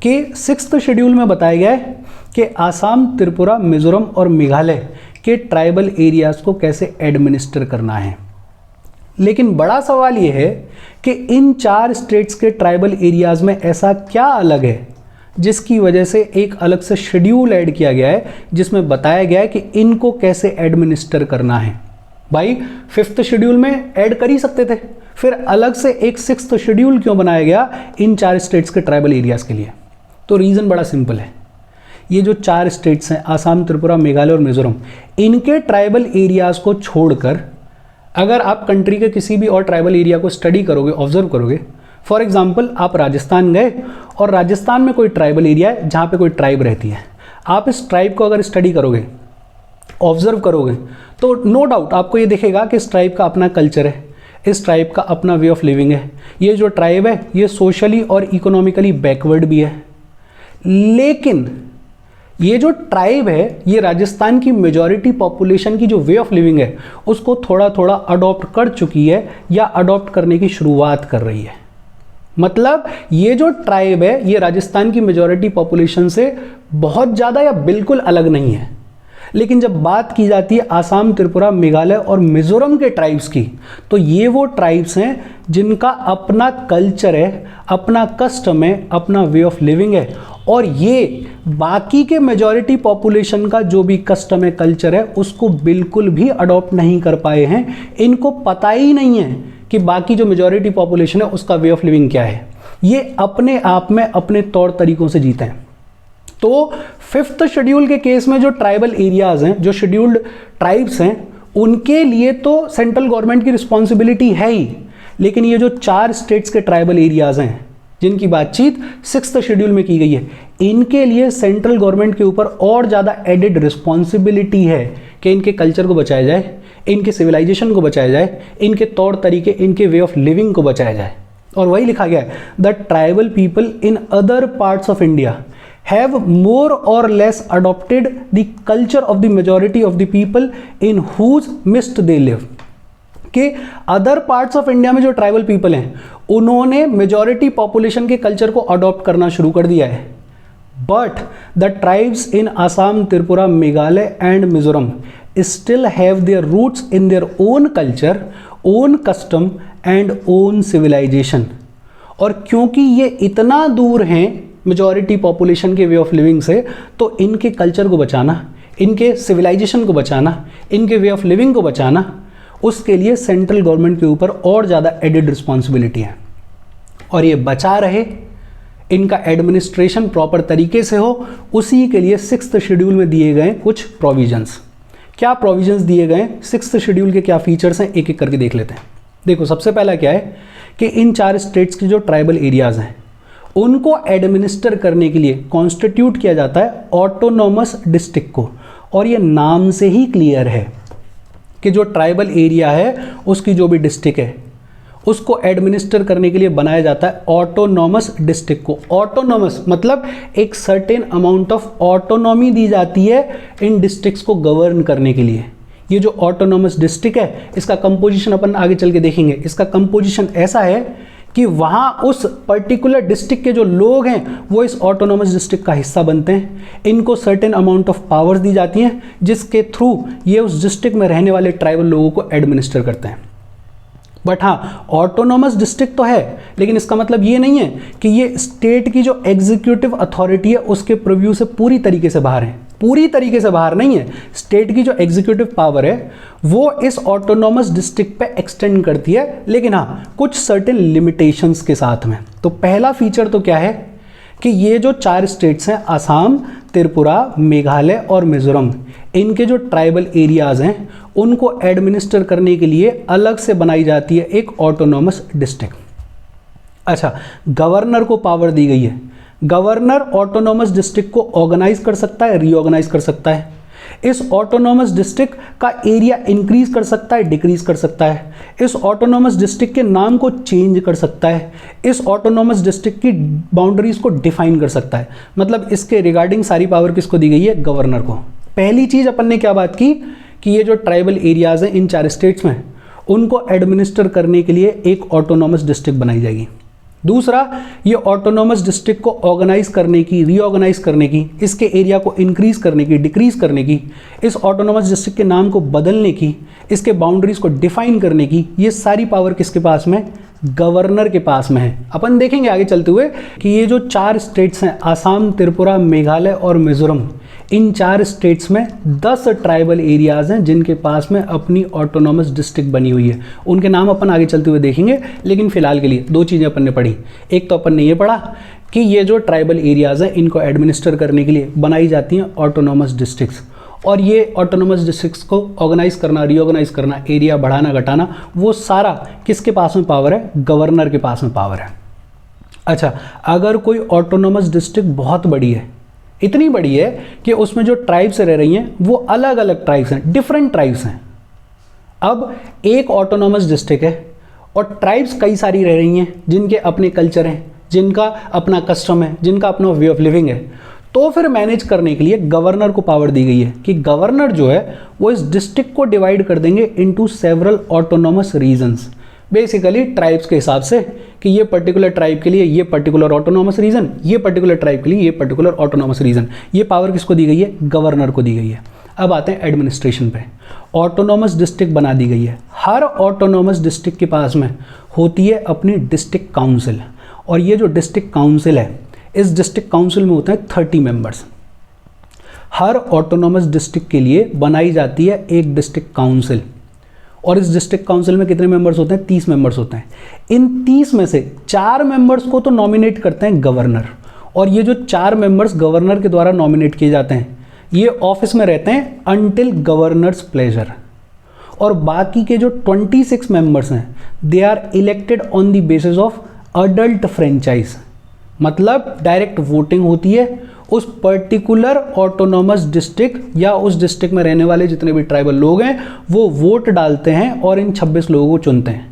कि 6th schedule में बताया गया है कि आसाम, त्रिपुरा, मिजोरम और मेघालय के ट्राइबल एरियाज़ को कैसे एडमिनिस्टर करना है। लेकिन बड़ा सवाल ये है कि इन 4 स्टेट्स के ट्राइबल एरियाज़ में ऐसा क्या अलग है जिसकी वजह से एक अलग से शेड्यूल ऐड किया गया है जिसमें बताया गया है कि इनको कैसे एडमिनिस्टर करना है। भाई 5th शेड्यूल में ऐड कर ही सकते थे, फिर अलग से एक 6th शेड्यूल क्यों बनाया गया इन 4 स्टेट्स के ट्राइबल एरियाज़ के लिए? तो रीज़न बड़ा सिंपल है। ये जो 4 स्टेट्स हैं आसाम, त्रिपुरा, मेघालय और मिजोरम, इनके ट्राइबल एरियाज़ को छोड़कर अगर आप कंट्री के किसी भी और ट्राइबल एरिया को स्टडी करोगे, ऑब्जर्व करोगे, फॉर एग्जाम्पल आप राजस्थान गए और राजस्थान में कोई ट्राइबल एरिया है जहाँ पे कोई ट्राइब रहती है, आप इस ट्राइब को अगर स्टडी करोगे, ऑब्जर्व करोगे, तो नो डाउट आपको ये दिखेगा कि इस ट्राइब का अपना कल्चर है, इस ट्राइब का अपना वे ऑफ लिविंग है। ये जो ट्राइब है ये सोशली और इकोनॉमिकली बैकवर्ड भी है, लेकिन ये जो ट्राइब है ये राजस्थान की मेजॉरिटी पॉपुलेशन की जो वे ऑफ लिविंग है उसको थोड़ा थोड़ा अडॉप्ट कर चुकी है या अडॉप्ट करने की शुरुआत कर रही है। मतलब ये जो ट्राइब है ये राजस्थान की मेजॉरिटी पॉपुलेशन से बहुत ज़्यादा या बिल्कुल अलग नहीं है। लेकिन जब बात की जाती है आसाम, त्रिपुरा, मेघालय और मिजोरम के ट्राइब्स की, तो ये वो ट्राइब्स हैं जिनका अपना कल्चर है, अपना कस्टम है, अपना वे ऑफ लिविंग है, और ये बाकी के मेजॉरिटी पॉपुलेशन का जो भी कस्टम है, कल्चर है, उसको बिल्कुल भी अडॉप्ट नहीं कर पाए हैं। इनको पता ही नहीं है कि बाकी जो मेजॉरिटी पॉपुलेशन है उसका वे ऑफ लिविंग क्या है। ये अपने आप में अपने तौर तरीकों से जीते हैं। तो 5th शेड्यूल के केस में जो ट्राइबल एरियाज हैं, जो शेड्यूल्ड ट्राइब्स हैं, उनके लिए तो सेंट्रल गवर्नमेंट की रिस्पॉन्सिबिलिटी है ही, लेकिन ये जो 4 स्टेट्स के ट्राइबल एरियाज हैं जिनकी बातचीत 6th शेड्यूल में की गई है, इनके लिए सेंट्रल गवर्नमेंट के ऊपर और ज़्यादा एडिड रिस्पॉन्सिबिलिटी है कि इनके कल्चर को बचाया जाए, इनके सिविलाइजेशन को बचाया जाए, इनके तौर तरीके, इनके वे ऑफ लिविंग को बचाया जाए। और वही लिखा गया है, the tribal people in other parts of India have more or less adopted the culture of the majority of the people in whose midst they live। कि अदर पार्ट्स ऑफ इंडिया में जो ट्राइबल पीपल हैं उन्होंने majority population के culture को adopt करना शुरू कर दिया है। But the tribes in Assam, Tripura, Meghalaya and Mizoram still have their roots in their own culture, own custom and own civilisation. और क्योंकि ये इतना दूर हैं मेजॉरिटी पॉपुलेशन के वे ऑफ लिविंग से, तो इनके कल्चर को बचाना, इनके सिविलाइजेशन को बचाना, इनके वे ऑफ लिविंग को बचाना, उसके लिए सेंट्रल गवर्नमेंट के ऊपर और ज़्यादा एडिड रिस्पॉन्सिबिलिटी है। और ये बचा रहे, इनका एडमिनिस्ट्रेशन प्रॉपर तरीके से हो, उसी के लिए 6th शेड्यूल में दिए गए कुछ प्रोविजंस। क्या प्रोविजंस दिए गए, 6th शेड्यूल के क्या फीचर्स हैं, एक एक करके देख लेते हैं। देखो, सबसे पहला क्या है कि इन 4 स्टेट्स की जो ट्राइबल एरियाज़ हैं उनको एडमिनिस्टर करने के लिए कॉन्स्टिट्यूट किया जाता है ऑटोनोमस डिस्ट्रिक्ट को। और ये नाम से ही क्लियर है कि जो ट्राइबल एरिया है उसकी जो भी डिस्ट्रिक्ट है उसको एडमिनिस्टर करने के लिए बनाया जाता है ऑटोनोमस डिस्ट्रिक्ट को। ऑटोनोमस मतलब एक सर्टेन अमाउंट ऑफ ऑटोनॉमी दी जाती है इन डिस्ट्रिक्ट्स को गवर्न करने के लिए। ये जो ऑटोनोमस डिस्ट्रिक्ट है इसका कंपोजिशन अपन आगे चल के देखेंगे। इसका कंपोजिशन ऐसा है कि वहाँ उस पर्टिकुलर डिस्ट्रिक्ट के जो लोग हैं वो इस ऑटोनोमस डिस्ट्रिक्ट का हिस्सा बनते हैं। इनको सर्टेन अमाउंट ऑफ पावर्स दी जाती हैं जिसके थ्रू ये उस डिस्ट्रिक्ट में रहने वाले ट्राइबल लोगों को एडमिनिस्टर करते हैं। बट हाँ, ऑटोनोमस डिस्ट्रिक्ट तो है, लेकिन इसका मतलब ये नहीं है कि ये स्टेट की जो एग्जीक्यूटिव अथॉरिटी है उसके प्रीव्यू से पूरी तरीके से बाहर है। पूरी तरीके से बाहर नहीं है। स्टेट की जो एग्जीक्यूटिव पावर है वो इस ऑटोनोमस डिस्ट्रिक्ट पे एक्सटेंड करती है, लेकिन हाँ कुछ सर्टेन लिमिटेशंस के साथ में। तो पहला फीचर तो क्या है कि ये जो 4 स्टेट्स हैं आसाम, त्रिपुरा, मेघालय और मिजोरम, इनके जो ट्राइबल एरियाज़ हैं उनको एडमिनिस्टर करने के लिए अलग से बनाई जाती है एक ऑटोनोमस डिस्ट्रिक्ट। अच्छा, गवर्नर को पावर दी गई है। गवर्नर ऑटोनोमस डिस्ट्रिक्ट को ऑर्गेनाइज कर सकता है, रीऑर्गेनाइज कर सकता है। इस ऑटोनोमस डिस्ट्रिक्ट का एरिया इंक्रीज कर सकता है, डिक्रीज कर सकता है। इस ऑटोनोमस डिस्ट्रिक्ट के नाम को चेंज कर सकता है। इस ऑटोनोमस डिस्ट्रिक्ट की बाउंड्रीज को डिफाइन कर सकता है। मतलब इसके रिगार्डिंग सारी पावर किसको दी गई है? गवर्नर को। पहली चीज अपन ने क्या बात की कि ये जो ट्राइबल एरियाज हैं इन 4 स्टेट्स में, उनको एडमिनिस्टर करने के लिए एक ऑटोनोमस डिस्ट्रिक्ट बनाई जाएगी। दूसरा, ये ऑटोनॉमस डिस्ट्रिक्ट को ऑर्गेनाइज करने की, रीऑर्गेनाइज करने की, इसके एरिया को इंक्रीज करने की, डिक्रीज करने की, इस ऑटोनॉमस डिस्ट्रिक्ट के नाम को बदलने की, इसके बाउंड्रीज को डिफाइन करने की, ये सारी पावर किसके पास में? गवर्नर के पास में है। अपन देखेंगे आगे चलते हुए कि ये जो 4 स्टेट्स हैं, आसाम, त्रिपुरा, मेघालय और मिजोरम, इन 4 स्टेट्स में 10 ट्राइबल एरियाज हैं जिनके पास में अपनी ऑटोनॉमस डिस्ट्रिक्ट बनी हुई है। उनके नाम अपन आगे चलते हुए देखेंगे, लेकिन फिलहाल के लिए 2 चीज़ें अपन ने पढ़ी। एक तो अपन ने ये पढ़ा कि ये जो ट्राइबल एरियाज हैं इनको एडमिनिस्टर करने के लिए बनाई जाती हैं ऑटोनॉमस डिस्ट्रिक्ट्स, और ये ऑटोनॉमस डिस्ट्रिक्ट्स को ऑर्गेनाइज करना, रीऑर्गेनाइज करना, एरिया बढ़ाना घटाना, वो सारा किसके पास में पावर है? गवर्नर के पास में पावर है। अच्छा, अगर कोई ऑटोनॉमस डिस्ट्रिक्ट बहुत बड़ी है, इतनी बड़ी है कि उसमें जो ट्राइब्स रह रही हैं वो अलग अलग ट्राइब्स हैं, डिफरेंट ट्राइब्स हैं। अब एक ऑटोनॉमस डिस्ट्रिक्ट है और ट्राइब्स कई सारी रह रही हैं जिनके अपने कल्चर हैं, जिनका अपना कस्टम है, जिनका अपना वे ऑफ लिविंग है, तो फिर मैनेज करने के लिए गवर्नर को पावर दी गई है कि गवर्नर जो है वो इस डिस्ट्रिक्ट को डिवाइड कर देंगे into several autonomous regions, basically tribes के हिसाब से कि ये पर्टिकुलर ट्राइब के लिए ये पर्टिकुलर ऑटोनॉमस रीजन, ये पर्टिकुलर ट्राइब के लिए ये पर्टिकुलर ऑटोनॉमस रीजन। ये पावर किसको दी गई है? गवर्नर को दी गई है। अब आते हैं एडमिनिस्ट्रेशन पे। ऑटोनॉमस डिस्ट्रिक्ट बना दी गई है। हर ऑटोनॉमस डिस्ट्रिक्ट के पास में होती है अपनी डिस्ट्रिक्ट काउंसिल, और ये जो डिस्ट्रिक्ट काउंसिल है, इस डिस्ट्रिक्ट काउंसिल में होते हैं 30 मेंबर्स। हर ऑटोनॉमस डिस्ट्रिक्ट के लिए बनाई जाती है एक डिस्ट्रिक्ट काउंसिल, और इस डिस्ट्रिक्ट काउंसिल में कितने मेंबर्स होते हैं? 30 मेंबर्स होते हैं। इन 30 में से 4 मेंबर्स को तो नॉमिनेट करते हैं गवर्नर, और ये जो 4 मेंबर्स गवर्नर के द्वारा नॉमिनेट किए जाते हैं ये ऑफिस में रहते हैं अनटिल गवर्नर्स प्लेजर, और बाकी के जो 26 मेंबर्स हैं they are elected on the basis of adult franchise, मतलब डायरेक्ट वोटिंग होती है उस पर्टिकुलर ऑटोनॉमस डिस्ट्रिक्ट या उस डिस्ट्रिक्ट में रहने वाले जितने भी ट्राइबल लोग हैं वो वोट डालते हैं और इन 26 लोगों को चुनते हैं।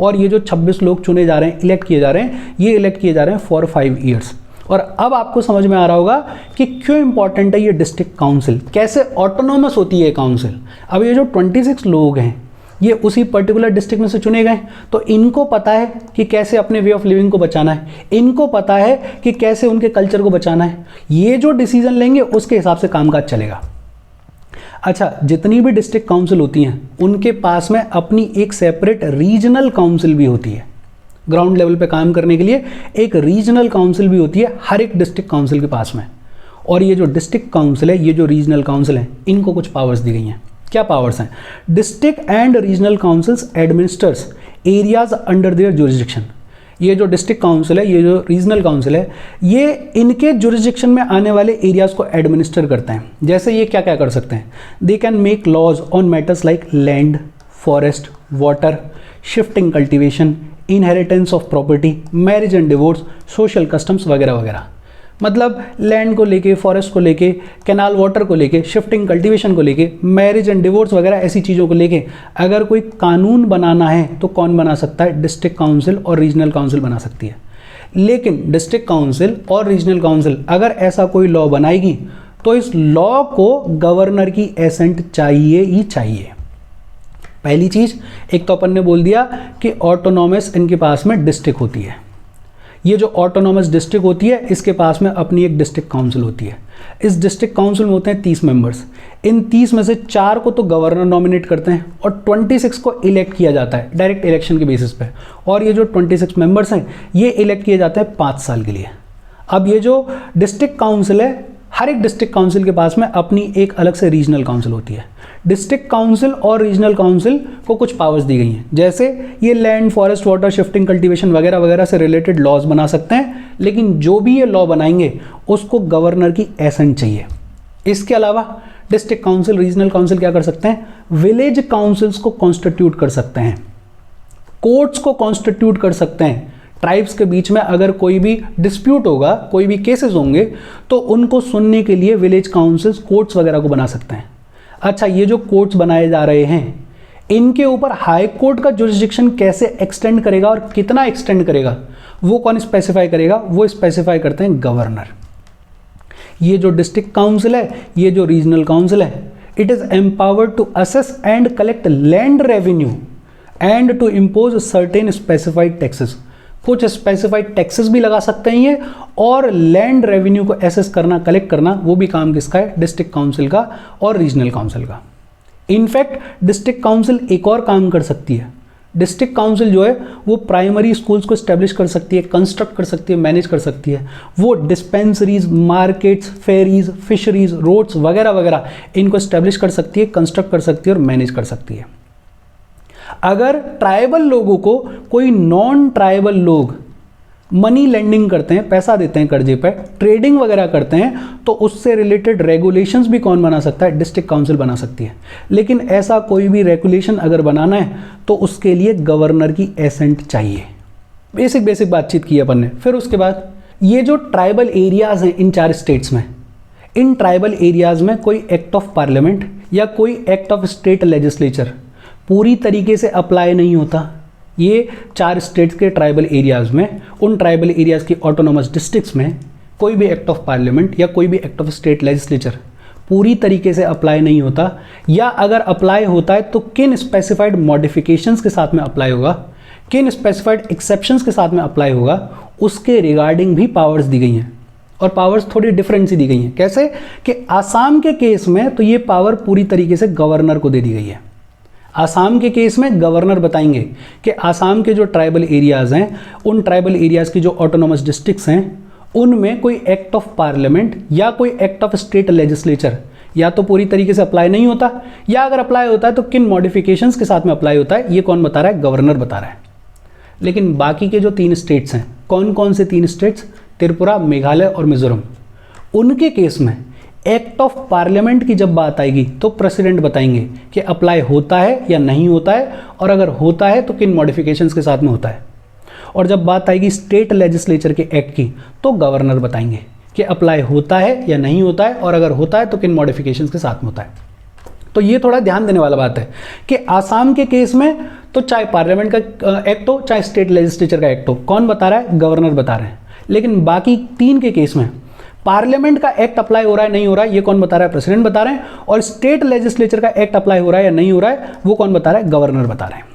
और ये जो 26 लोग चुने जा रहे हैं, इलेक्ट किए जा रहे हैं, ये इलेक्ट किए जा रहे हैं फॉर 5 ईयर्स। और अब आपको समझ में आ रहा होगा कि क्यों इंपॉर्टेंट है ये डिस्ट्रिक्ट काउंसिल, कैसे ऑटोनॉमस होती है काउंसिल। अब ये जो 26 लोग हैं ये उसी पर्टिकुलर डिस्ट्रिक्ट में से चुने गए, तो इनको पता है कि कैसे अपने वे ऑफ लिविंग को बचाना है, इनको पता है कि कैसे उनके कल्चर को बचाना है। ये जो डिसीजन लेंगे उसके हिसाब से कामकाज चलेगा। अच्छा, जितनी भी डिस्ट्रिक्ट काउंसिल होती हैं उनके पास में अपनी एक सेपरेट रीजनल काउंसिल भी होती है। ग्राउंड लेवल पे काम करने के लिए एक रीजनल काउंसिल भी होती है हर एक डिस्ट्रिक्ट काउंसिल के पास में। और ये जो डिस्ट्रिक्ट काउंसिल है, ये जो रीजनल काउंसिल है, इनको कुछ पावर्स दी गई हैं। क्या पावर्स हैं? District and regional councils administers areas under their jurisdiction. ये जो डिस्ट्रिक्ट काउंसिल है, ये जो रीजनल काउंसिल है, ये इनके जुरिस्डिक्शन में आने वाले एरियाज को एडमिनिस्टर करते हैं। जैसे ये क्या क्या कर सकते हैं? They can make laws on matters like land, forest, water, shifting cultivation, inheritance of property, marriage and divorce, social customs वगैरह वगैरह। मतलब लैंड को लेके, फॉरेस्ट को लेके, कैनाल वाटर को लेके, शिफ्टिंग कल्टीवेशन को लेके, मैरिज एंड डिवोर्स वगैरह ऐसी चीज़ों को लेके अगर कोई कानून बनाना है तो कौन बना सकता है? डिस्ट्रिक्ट काउंसिल और रीजनल काउंसिल बना सकती है। लेकिन डिस्ट्रिक्ट काउंसिल और रीजनल काउंसिल अगर ऐसा कोई लॉ बनाएगी तो इस लॉ को गवर्नर की एसेंट चाहिए ही चाहिए। पहली चीज़, एक तो अपन ने बोल दिया कि ऑटोनॉमस इनके पास में डिस्ट्रिक्ट होती है। ये जो ऑटोनॉमस डिस्ट्रिक्ट होती है इसके पास में अपनी एक डिस्ट्रिक्ट काउंसिल होती है। इस डिस्ट्रिक्ट काउंसिल में होते हैं 30 मेंबर्स। इन 30 में से 4 को तो गवर्नर नॉमिनेट करते हैं और 26 को इलेक्ट किया जाता है डायरेक्ट इलेक्शन के बेसिस पे। और ये जो 26 मेंबर्स हैं ये इलेक्ट किए जाते हैं 5 साल के लिए। अब ये जो डिस्ट्रिक्ट काउंसिल है, हर एक डिस्ट्रिक्ट काउंसिल के पास में अपनी एक अलग से रीजनल काउंसिल होती है। डिस्ट्रिक्ट काउंसिल और रीजनल काउंसिल को कुछ पावर्स दी गई हैं, जैसे ये land, forest, water, shifting, cultivation वगैरह वगैरह से रिलेटेड लॉज बना सकते हैं, लेकिन जो भी ये लॉ बनाएंगे उसको गवर्नर की एसेंट चाहिए। इसके अलावा डिस्ट्रिक्ट काउंसिल, रीजनल काउंसिल क्या कर सकते हैं? विलेज काउंसिल्स को कॉन्स्टिट्यूट कर सकते हैं, कोर्ट्स को कॉन्स्टिट्यूट कर सकते हैं। ट्राइब्स के बीच में अगर कोई भी डिस्प्यूट होगा, कोई भी केसेस होंगे तो उनको सुनने के लिए विलेज काउंसिल्स कोर्ट्स वगैरह को बना सकते हैं। अच्छा, ये जो कोर्ट्स बनाए जा रहे हैं इनके ऊपर हाई कोर्ट का जुरिस्डिक्शन कैसे एक्सटेंड करेगा और कितना एक्सटेंड करेगा वो कौन स्पेसिफाई करेगा? वो स्पेसिफाई करते हैं गवर्नर। ये जो डिस्ट्रिक्ट काउंसिल है, ये जो रीजनल काउंसिल है, it is empowered to assess and collect land revenue and to impose certain specified taxes. कुछ स्पेसिफाइड टैक्सेस भी लगा सकते हैं ये, और लैंड रेवेन्यू को एसेस करना, कलेक्ट करना, वो भी काम किसका है? डिस्ट्रिक्ट काउंसिल का और रीजनल काउंसिल का। इनफैक्ट डिस्ट्रिक्ट काउंसिल एक और काम कर सकती है। डिस्ट्रिक्ट काउंसिल जो है वो प्राइमरी स्कूल्स को स्टैब्लिश कर सकती है, कंस्ट्रक्ट कर सकती है, मैनेज कर सकती है। वो dispensaries, markets, ferries, fisheries, roads वगैरह वगैरह इनको स्टैब्लिश कर सकती है, कंस्ट्रक्ट कर सकती है और मैनेज कर सकती है। अगर ट्राइबल लोगों को कोई नॉन ट्राइबल लोग मनी लेंडिंग करते हैं, पैसा देते हैं कर्जे पे, ट्रेडिंग वगैरह करते हैं, तो उससे रिलेटेड रेगुलेशंस भी कौन बना सकता है? डिस्ट्रिक्ट काउंसिल बना सकती है। लेकिन ऐसा कोई भी रेगुलेशन अगर बनाना है तो उसके लिए गवर्नर की एसेंट चाहिए। बेसिक बातचीत की अपन ने। फिर उसके बाद ये जो ट्राइबल एरियाज हैं इन 4 स्टेट्स में, इन ट्राइबल एरियाज में कोई एक्ट ऑफ पार्लियामेंट या कोई एक्ट ऑफ स्टेट लेजिस्लेचर पूरी तरीके से अप्लाई नहीं होता। ये 4 स्टेट्स के ट्राइबल एरियाज में, उन ट्राइबल एरियाज की ऑटोनोमस डिस्ट्रिक्ट्स में कोई भी एक्ट ऑफ पार्लियामेंट या कोई भी एक्ट ऑफ स्टेट लेजिस्लेचर पूरी तरीके से अप्लाई नहीं होता, या अगर अप्लाई होता है तो किन स्पेसिफाइड मॉडिफिकेशंस के साथ में अप्लाई होगा, किन स्पेसिफाइड एक्सेप्शंस के साथ में अप्लाई होगा, उसके रिगार्डिंग भी पावर्स दी गई हैं। और पावर्स थोड़ी डिफरेंट सी दी गई हैं। कैसे कि आसाम के केस में तो ये पावर पूरी तरीके से गवर्नर को दे दी गई है। आसाम के केस में गवर्नर बताएंगे कि आसाम के जो ट्राइबल एरियाज़ हैं, उन ट्राइबल एरियाज़ की जो ऑटोनोमस डिस्ट्रिक्ट्स हैं, उनमें कोई एक्ट ऑफ पार्लियामेंट या कोई एक्ट ऑफ स्टेट लेजिस्लेचर या तो पूरी तरीके से अप्लाई नहीं होता, या अगर अप्लाई होता है तो किन मॉडिफिकेशंस के साथ में अप्लाई होता है, ये कौन बता रहा है? गवर्नर बता रहा है। लेकिन बाकी के जो 3 स्टेट्स हैं, कौन कौन से 3 स्टेट्स? त्रिपुरा, मेघालय और मिजोरम। उनके केस में एक्ट ऑफ पार्लियामेंट की जब बात आएगी तो प्रेसिडेंट बताएंगे कि अप्लाई होता है या नहीं होता है, और अगर होता है तो किन मॉडिफिकेशंस के साथ में होता है। और जब बात आएगी स्टेट लेजिस्लेचर के एक्ट की तो गवर्नर बताएंगे कि अप्लाई होता है या नहीं होता है, और अगर होता है तो किन मॉडिफिकेशंस के साथ में होता है। तो ये थोड़ा ध्यान देने वाला बात है कि आसाम के केस में तो चाहे पार्लियामेंट का एक्ट हो, चाहे स्टेट लेजिस्लेचर का एक्ट हो, कौन बता रहा है? गवर्नर बता रहे हैं। लेकिन बाकी 3 के केस में पार्लियामेंट का एक्ट अप्लाई हो रहा है नहीं हो रहा है, ये कौन बता रहा है? प्रेसिडेंट बता रहे हैं। और स्टेट लेजिस्लेचर का एक्ट अप्लाई हो रहा है या नहीं हो रहा है, वो कौन बता रहा है? गवर्नर बता रहे हैं।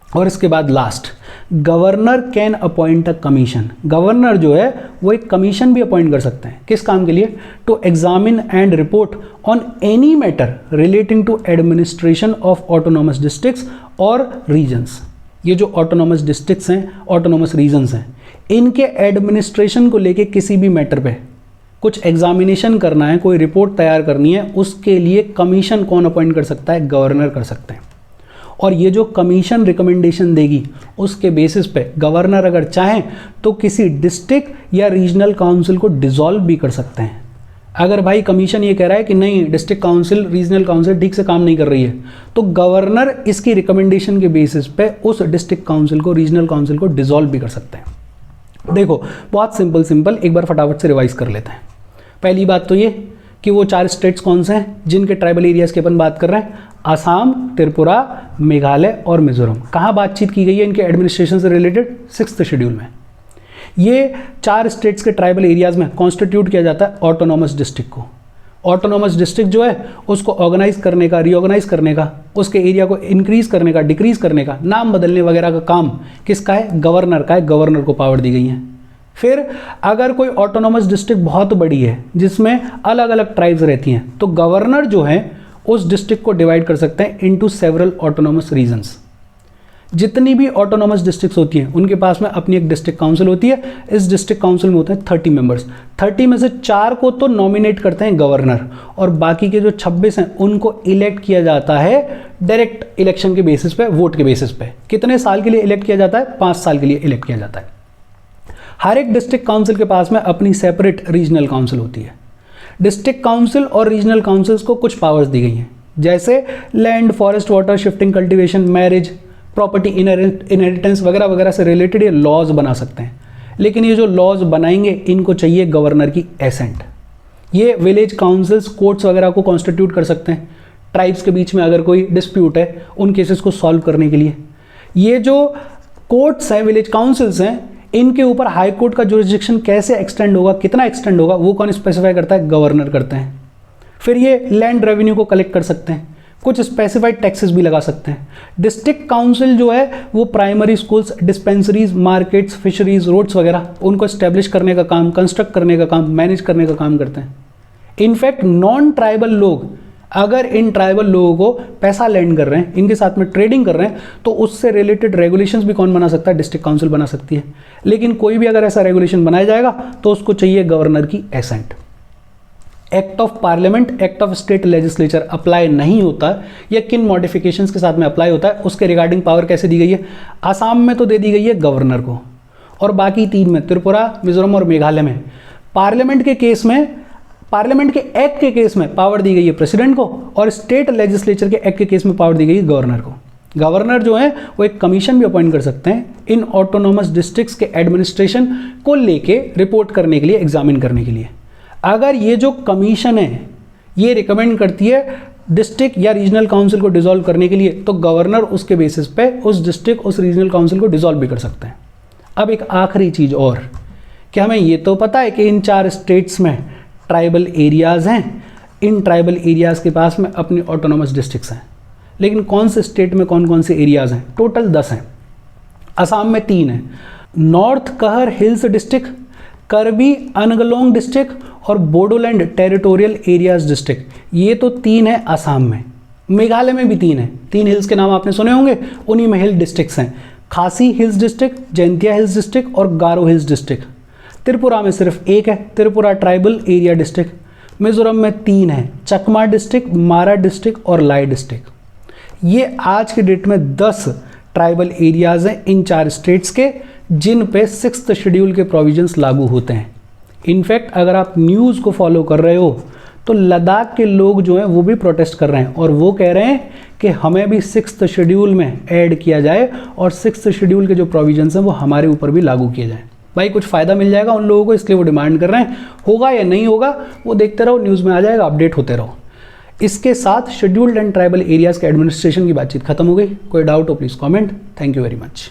और इसके बाद last, governor can appoint a commission. Governor जो है वो एक कमीशन भी अपॉइंट कर सकते हैं। किस काम के लिए? To examine and report on any matter relating to administration of autonomous districts और रीजन्स। ये जो ऑटोनोमस डिस्ट्रिक्ट्स हैं, ऑटोनोमस रीजन्स हैं, इनके एडमिनिस्ट्रेशन को लेके किसी भी मैटर पे कुछ एग्जामिनेशन करना है, कोई रिपोर्ट तैयार करनी है, उसके लिए कमीशन कौन अपॉइंट कर सकता है? गवर्नर कर सकते हैं। और ये जो कमीशन रिकमेंडेशन देगी उसके बेसिस पे गवर्नर अगर चाहें तो किसी डिस्ट्रिक्ट या रीजनल काउंसिल को डिसॉल्व भी कर सकते हैं। अगर भाई कमीशन ये कह रहा है कि नहीं, डिस्ट्रिक्ट काउंसिल, रीजनल काउंसिल ठीक से काम नहीं कर रही है, तो गवर्नर इसकी रिकमेंडेशन के बेसिस पे उस डिस्ट्रिक्ट काउंसिल को, रीजनल काउंसिल को डिसॉल्व भी कर सकते हैं। देखो बहुत सिंपल एक बार फटाफट से रिवाइज कर लेते हैं। पहली बात तो ये कि वो 4 स्टेट्स कौन से हैं जिनके ट्राइबल एरियाज की अपन बात कर रहे हैं? आसाम, त्रिपुरा, मेघालय और मिजोरम। कहाँ बातचीत की गई है इनके एडमिनिस्ट्रेशन से रिलेटेड? 6th शेड्यूल में। ये 4 स्टेट्स के ट्राइबल एरियाज में कॉन्स्टिट्यूट किया जाता है ऑटोनोमस डिस्ट्रिक्ट को। ऑटोनोमस डिस्ट्रिक्ट जो है उसको ऑर्गेनाइज करने का, रीऑर्गेनाइज करने का, उसके एरिया को इंक्रीज करने का, डिक्रीज करने का, नाम बदलने वगैरह का काम किसका है? गवर्नर का है। गवर्नर को पावर दी गई है। फिर अगर कोई ऑटोनोमस डिस्ट्रिक्ट बहुत बड़ी है जिसमें अलग अलग ट्राइब्स रहती हैं, तो गवर्नर जो है उस डिस्ट्रिक्ट को डिवाइड कर सकते हैं इनटू सेवरल ऑटोनोमस रीजन्स। जितनी भी ऑटोनोमस डिस्ट्रिक्ट्स होती हैं उनके पास में अपनी एक डिस्ट्रिक्ट काउंसिल होती है। इस डिस्ट्रिक्ट काउंसिल में होते हैं 30 मेंबर्स। 30 में से 4 को तो नॉमिनेट करते हैं गवर्नर, और बाकी के जो 26 हैं उनको इलेक्ट किया जाता है डायरेक्ट इलेक्शन के बेसिस पे, वोट के बेसिस पे। कितने साल के लिए इलेक्ट किया जाता है? 5 साल के लिए इलेक्ट किया जाता है। हर एक डिस्ट्रिक्ट काउंसिल के पास में अपनी सेपरेट रीजनल काउंसिल होती है। डिस्ट्रिक्ट काउंसिल और रीजनल काउंसिल्स को कुछ पावर्स दी गई हैं, जैसे land, forest, water, shifting, cultivation, marriage, property inheritance वगैरह वगैरह से रिलेटेड ये लॉज बना सकते हैं। लेकिन ये जो लॉज बनाएंगे इनको चाहिए गवर्नर की एसेंट। ये विलेज काउंसिल्स कोर्ट्स वगैरह को कॉन्स्टिट्यूट कर सकते हैं ट्राइब्स के बीच में अगर कोई डिस्प्यूट है उन केसेस को सॉल्व करने के लिए। ये जो कोर्ट्स हैं, विलेज काउंसिल्स हैं, इनके ऊपर हाई कोर्ट का जुरिस्डिक्शन कैसे एक्सटेंड होगा, कितना एक्सटेंड होगा, वो कौन स्पेसिफाई करता है? गवर्नर करते हैं। फिर ये लैंड रेवेन्यू को कलेक्ट कर सकते हैं, कुछ स्पेसिफाइड टैक्सेस भी लगा सकते हैं। डिस्ट्रिक्ट काउंसिल जो है वो primary schools, dispensaries, markets, fisheries, roads वगैरह उनको एस्टेब्लिश करने का काम, कंस्ट्रक्ट करने का काम, मैनेज करने का काम करते हैं। इनफैक्ट नॉन ट्राइबल लोग अगर इन ट्राइबल लोगों को पैसा लैंड कर रहे हैं, इनके साथ में ट्रेडिंग कर रहे हैं, तो उससे रिलेटेड रेगुलेशंस भी कौन बना सकता है? डिस्ट्रिक्ट काउंसिल बना सकती है। लेकिन कोई भी अगर ऐसा रेगुलेशन बनाया जाएगा तो उसको चाहिए गवर्नर की assent. Act of parliament, act of state legislature apply नहीं होता, या किन मॉडिफिकेशंस के साथ में अप्लाई होता है, उसके रिगार्डिंग पावर कैसे दी गई है? आसाम में तो दे दी गई है गवर्नर को, और बाकी 3 में, त्रिपुरा, मिजोरम और मेघालय में, पार्लियामेंट के केस में, पार्लियामेंट के एक्ट के केस में पावर दी गई है प्रेसिडेंट को, और स्टेट लेजिस्लेचर के एक्ट के केस में पावर दी गई है गवर्नर को। गवर्नर जो है वो एक कमीशन भी अपॉइंट कर सकते हैं इन ऑटोनोमस डिस्ट्रिक्ट्स के एडमिनिस्ट्रेशन को लेके रिपोर्ट करने के लिए, एग्जामिन करने के लिए। अगर ये जो कमीशन है ये रिकमेंड करती है डिस्ट्रिक्ट या रीजनल काउंसिल को डिसॉल्व करने के लिए, तो गवर्नर उसके बेसिस पे उस डिस्ट्रिक्ट, उस रीजनल काउंसिल को डिसॉल्व भी कर सकते हैं। अब एक आखिरी चीज़ और, कि हमें ये तो पता है कि इन 4 स्टेट्स में ट्राइबल एरियाज़ हैं, इन ट्राइबल एरियाज़ के पास में अपनी ऑटोनोमस डिस्ट्रिक्ट्स हैं, लेकिन कौन से स्टेट में कौन कौन से एरियाज़ हैं? टोटल 10 हैं। असम में 3 हैं, नॉर्थ कहर हिल्स डिस्ट्रिक्ट, करबी अनगलोंग डिस्ट्रिक्ट और बोडोलैंड टेरिटोरियल एरियाज डिस्ट्रिक्ट, ये तो 3 है असम में। मेघालय में भी 3 है, 3 हिल्स के नाम आपने सुने होंगे, उन्हीं में हिल डिस्ट्रिक्ट्स हैं, खासी hills district, Jaintia hills district और गारो हिल्स डिस्ट्रिक्ट। त्रिपुरा में सिर्फ 1 है, Tripura tribal area district. Mizoram में 3 है, चकमा डिस्ट्रिक्ट, मारा डिस्ट्रिक्ट और लाई डिस्ट्रिक्ट। ये आज के डेट में 10 ट्राइबल एरियाज हैं इन 4 स्टेट्स के, जिन पे 6th शेड्यूल के प्रोविजंस लागू होते हैं। इनफैक्ट अगर आप न्यूज़ को फॉलो कर रहे हो तो लद्दाख के लोग जो हैं वो भी प्रोटेस्ट कर रहे हैं, और वो कह रहे हैं कि हमें भी 6th शेड्यूल में ऐड किया जाए और 6th शेड्यूल के जो प्रोविजंस हैं वो हमारे ऊपर भी लागू किए जाएं। भाई कुछ फ़ायदा मिल जाएगा उन लोगों को, इसलिए वो डिमांड कर रहे हैं। होगा या नहीं होगा वो देखते रहो, न्यूज़ में आ जाएगा, अपडेट होते रहो। इसके साथ शेड्यूल्ड एंड ट्राइबल एरियाज़ के एडमिनिस्ट्रेशन की बातचीत खत्म हो गई। कोई डाउट हो please comment. Thank you very much.